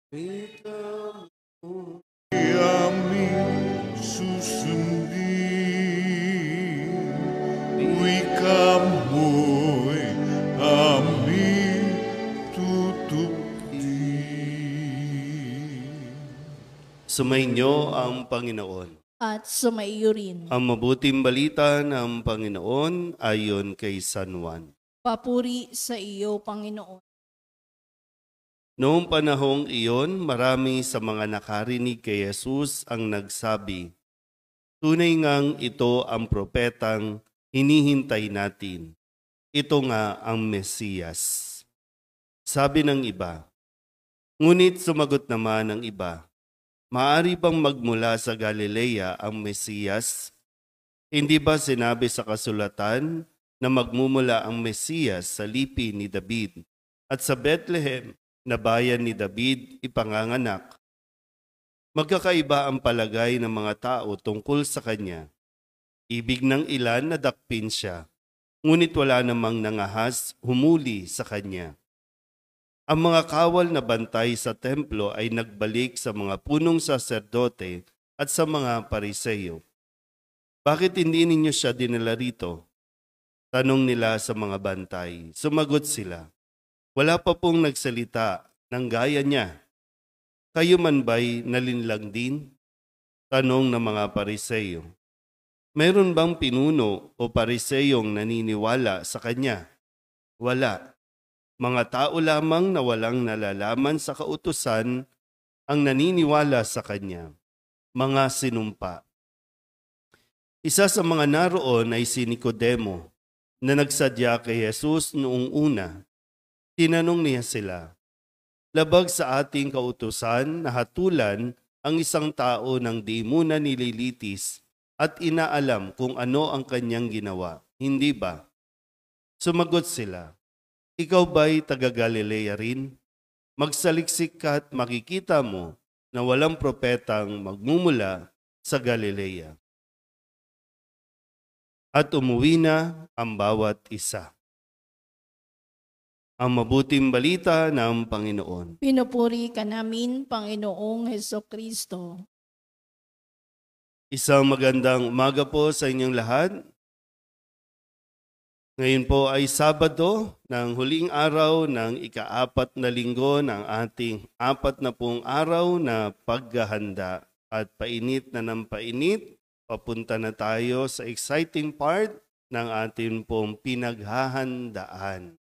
Ikaw aming susundin, wika mo'y aming tutukin. Sumainyo ang Panginoon. At sumaiyo rin. Ang mabuting balita ng Panginoon ayon kay San Juan. Papuri sa iyo, Panginoon. Noong panahong iyon, marami sa mga nakarinig kay Jesus ang nagsabi, "Tunay ngang ito ang propetang hinihintay natin. Ito nga ang Mesiyas." Sabi ng iba. Ngunit sumagot naman ng iba, "Maaari bang magmula sa Galilea ang Mesiyas? Hindi ba sinabi sa kasulatan na magmumula ang Mesiyas sa lipi ni David at sa Bethlehem na bayan ni David ipanganganak?" Magkakaiba ang palagay ng mga tao tungkol sa kanya. Ibig ng ilan na dakpin siya, ngunit wala namang nangahas humuli sa kanya. Ang mga kawal na bantay sa templo ay nagbalik sa mga punong saserdote at sa mga pariseyo. "Bakit hindi ninyo siya dinala rito?" Tanong nila sa mga bantay. Sumagot sila, "Wala pa pong nagsalita ng gaya niya. Kayo man ba'y nalinlang din?" Tanong ng mga pariseyo. "Meron bang pinuno o pariseyong naniniwala sa kanya?" Wala. Mga tao lamang na walang nalalaman sa kautusan ang naniniwala sa kanya. Mga sinumpa. Isa sa mga naroon ay si Nicodemo na nagsadya kay Jesus noong una. Tinanong niya sila, "Labag sa ating kautusan na hatulan ang isang tao ng di muna nililitis at inaalam kung ano ang kanyang ginawa, hindi ba?" Sumagot sila, "Ikaw ba'y taga-Galilea rin? Magsaliksik ka at makikita mo na walang propetang magmumula sa Galilea." At umuwi na ang bawat isa. Ang mabuting balita ng Panginoon. Pinupuri ka namin, Panginoong Hesukristo. Isang magandang umaga po sa inyong lahat. Ngayon po ay Sabado ng huling araw ng ika-4 na linggo ng ating 40 araw na paghahanda. At painit na ng painit, papunta na tayo sa exciting part ng ating pong pinaghahandaan.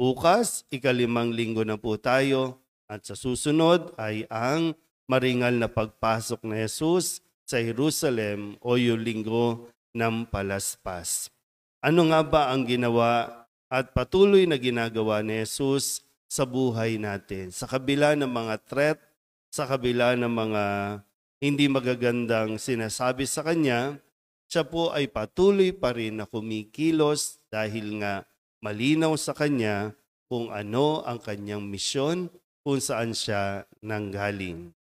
Bukas, ika-5 linggo na po tayo at sa susunod ay ang maringal na pagpasok ni Jesus sa Jerusalem o yung linggo ng Palaspas. Ano nga ba ang ginawa at patuloy na ginagawa ni Jesus sa buhay natin? Sa kabila ng mga threat, sa kabila ng mga hindi magagandang sinasabi sa kanya, siya po ay patuloy pa rin na kumikilos dahil nga malinaw sa kanya kung ano ang kanyang misyon, kung saan siya nanggaling.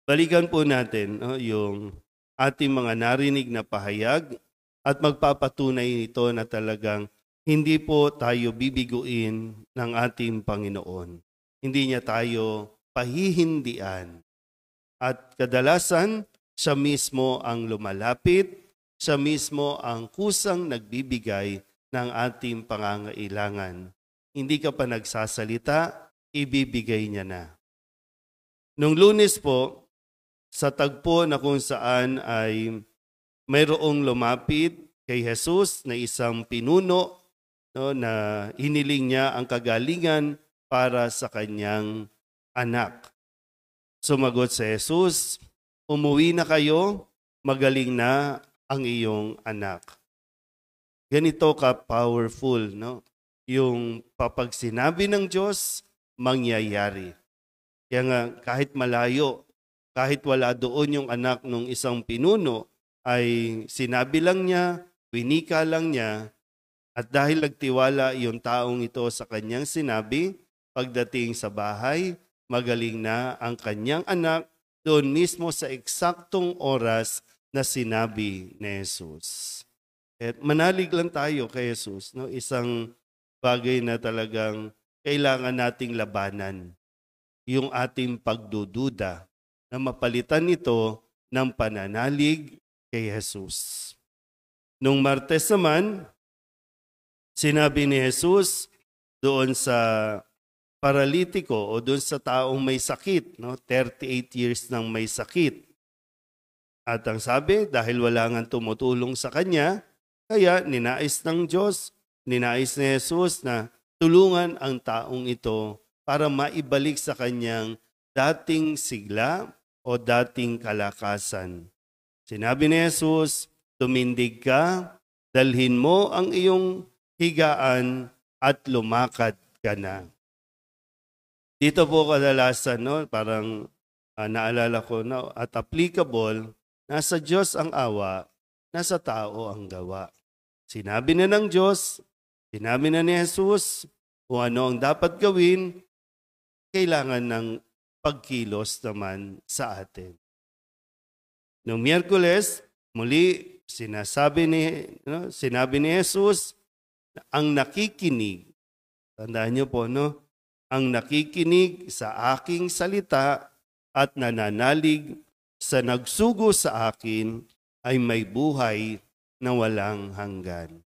Balikan po natin yung ating mga narinig na pahayag at magpapatunay nito na talagang hindi po tayo bibiguin ng ating Panginoon. Hindi niya tayo pahihindian. At kadalasan, siya mismo ang lumalapit, siya mismo ang kusang nagbibigay ng ating pangangailangan. Hindi ka pa nagsasalita, ibibigay niya na. Nung Lunes po, sa tagpo na kung saan ay mayroong lumapit kay Jesus na isang pinuno na hiniling niya ang kagalingan para sa kanyang anak. Sumagot si Jesus, "Umuwi na kayo, magaling na ang iyong anak." Ganito ka-powerful, no? Yung kapag sinabi ng Diyos, mangyayari. Kaya nga kahit malayo, kahit wala doon yung anak ng isang pinuno, ay sinabi lang niya, winika lang niya, at dahil nagtiwala yung taong ito sa kanyang sinabi, pagdating sa bahay, magaling na ang kanyang anak doon mismo sa eksaktong oras na sinabi ni Jesus. At manalig lang tayo kay Jesus, no? Isang bagay na talagang kailangan nating labanan. yung ating pagdududa, na mapalitan ito ng pananalig kay Jesus. Nung Martes naman, sinabi ni Jesus doon sa paralitiko o doon sa taong may sakit, no? 38 years nang may sakit. At ang sabi, dahil wala nga tumutulong sa kanya, kaya ninais ng Diyos, ninais ni Jesus na tulungan ang taong ito para maibalik sa kanyang dating sigla o dating kalakasan. Sinabi ni Jesus, tumindig ka, dalhin mo ang iyong higaan at lumakad ka na. Dito po kadalasan, no, parang naalala ko na at applicable, nasa Diyos ang awa, nasa tao ang gawa. Sinabi na ng Diyos, sinabi na ni Jesus kung ano ang dapat gawin, kailangan ng pagkilos naman sa atin. Noong Miyerkules, muli sinabi ni Jesus, ang nakikinig, tandaan niyo po, no? Ang nakikinig sa aking salita at nananalig sa nagsugo sa akin ay may buhay na walang hanggan.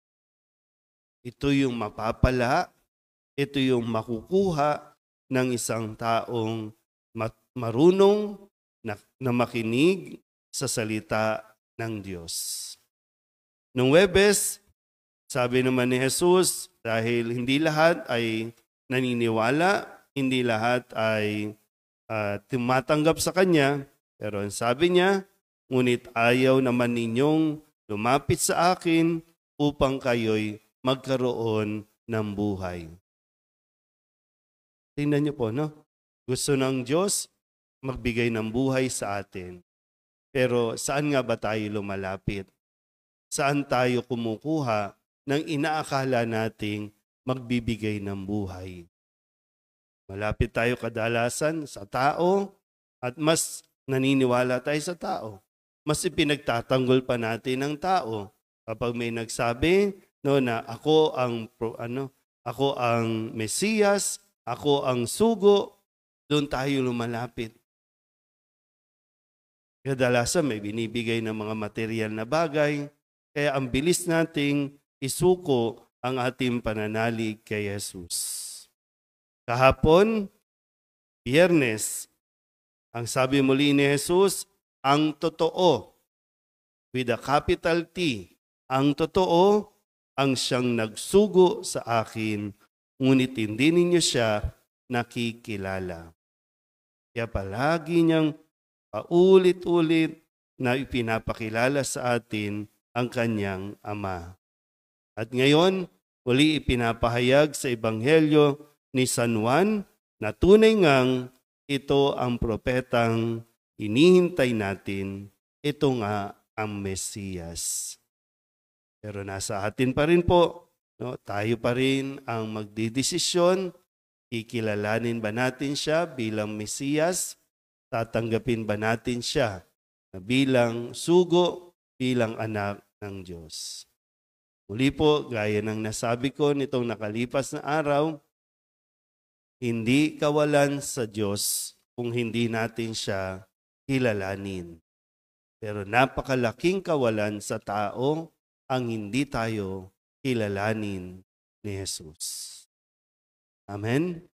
Ito yung mapapala, ito yung makukuha ng isang taong marunong na makinig sa salita ng Diyos. Nung Huwebes, sabi naman ni Jesus, dahil hindi lahat ay naniniwala, hindi lahat ay tumatanggap sa Kanya, pero ang sabi niya, ngunit ayaw naman ninyong lumapit sa akin upang kayo'y magkaroon ng buhay. Tingnan niyo po, no? Gusto ng Diyos magbigay ng buhay sa atin. Pero saan nga ba tayo lumalapit? Saan tayo kumukuha ng inaakala nating magbibigay ng buhay? Malapit tayo kadalasan sa tao at mas naniniwala tayo sa tao. Mas ipinagtatanggol pa natin ng tao. Kapag may nagsabi no, na ako ang Mesiyas, ako ang sugo, doon tayo lumalapit. Kadalasan may binibigay ng mga material na bagay, kaya ang bilis nating isuko ang ating pananalig kay Jesus. Kahapon, Biyernes, ang sabi muli ni Jesus, ang totoo, with a capital T, ang totoo, ang siyang nagsugo sa akin, ngunit hindi ninyo siya nakikilala. Kaya palagi niyang paulit-ulit na ipinapakilala sa atin ang kanyang Ama. At ngayon, uli ipinapahayag sa Ebanghelyo ni San Juan na tunay ngang ito ang propetang hinihintay natin, ito nga ang Mesiyas. Pero nasa atin pa rin po, no? Tayo pa rin ang magdidesisyon, ikilalanin ba natin siya bilang Mesiyas, tatanggapin ba natin siya bilang sugo, bilang anak ng Diyos. Muli po, gaya ng nasabi ko nitong nakalipas na araw, hindi kawalan sa Diyos kung hindi natin siya kilalanin. Pero napakalaking kawalan sa tao ang hindi tayo kilalanin ni Jesus. Amen?